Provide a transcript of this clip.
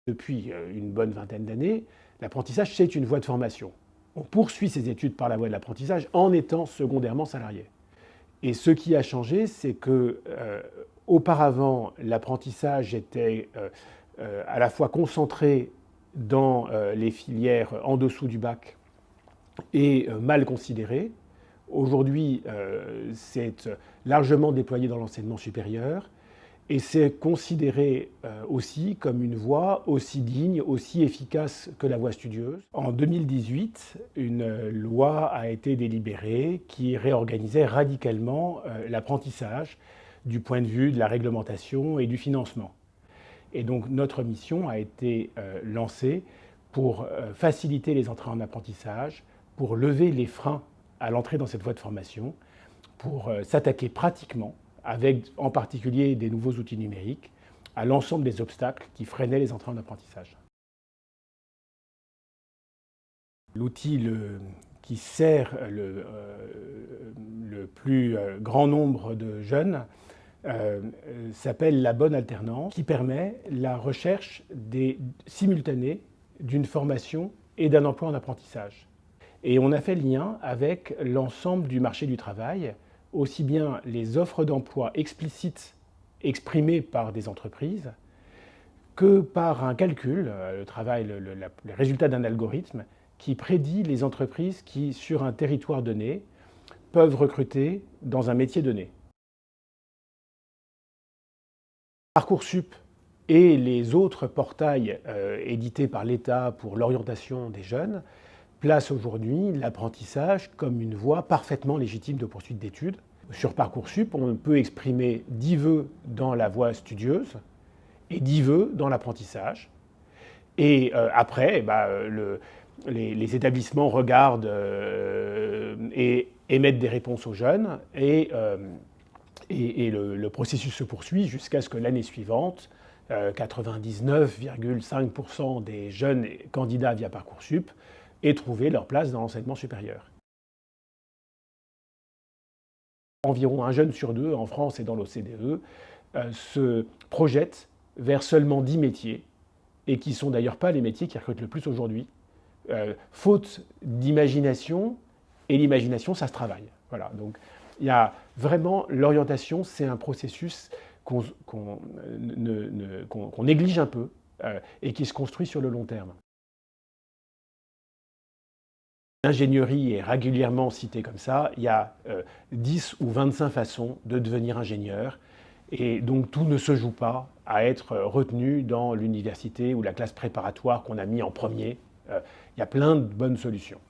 Depuis une bonne vingtaine d'années, l'apprentissage, c'est une voie de formation. On poursuit ses études par la voie de l'apprentissage en étant secondairement salarié. Et ce qui a changé, c'est que auparavant, l'apprentissage était à la fois concentré dans les filières en dessous du bac et mal considéré. Aujourd'hui, c'est largement déployé dans l'enseignement supérieur. Et c'est considéré aussi comme une voie aussi digne, aussi efficace que la voie studieuse. En 2018, une loi a été délibérée qui réorganisait radicalement l'apprentissage du point de vue de la réglementation et du financement. Et donc notre mission a été lancée pour faciliter les entrées en apprentissage, pour lever les freins à l'entrée dans cette voie de formation, pour s'attaquer pratiquement, avec en particulier des nouveaux outils numériques, à l'ensemble des obstacles qui freinaient les entrées en apprentissage. L'outil qui sert le plus grand nombre de jeunes s'appelle la bonne alternance, qui permet la recherche simultanée d'une formation et d'un emploi en apprentissage. Et on a fait le lien avec l'ensemble du marché du travail, aussi bien les offres d'emploi explicites exprimées par des entreprises que par un calcul, le résultat d'un algorithme qui prédit les entreprises qui, sur un territoire donné, peuvent recruter dans un métier donné. Parcoursup et les autres portails édités par l'État pour l'orientation des jeunes place aujourd'hui l'apprentissage comme une voie parfaitement légitime de poursuite d'études. Sur Parcoursup, on peut exprimer 10 vœux dans la voie studieuse et 10 vœux dans l'apprentissage. Et après, les établissements regardent et émettent des réponses aux jeunes et le processus se poursuit jusqu'à ce que l'année suivante, 99,5% des jeunes candidats via Parcoursup aient trouvé leur place dans l'enseignement supérieur. Environ un jeune sur deux en France et dans l'OCDE se projette vers seulement 10 métiers, et qui ne sont d'ailleurs pas les métiers qui recrutent le plus aujourd'hui, faute d'imagination, et l'imagination, ça se travaille. Voilà, donc il y a vraiment l'orientation, c'est un processus qu'on néglige un peu et qui se construit sur le long terme. L'ingénierie est régulièrement citée comme ça. Il y a 10 ou 25 façons de devenir ingénieur. Et donc tout ne se joue pas à être retenu dans l'université ou la classe préparatoire qu'on a mis en premier. Il y a plein de bonnes solutions.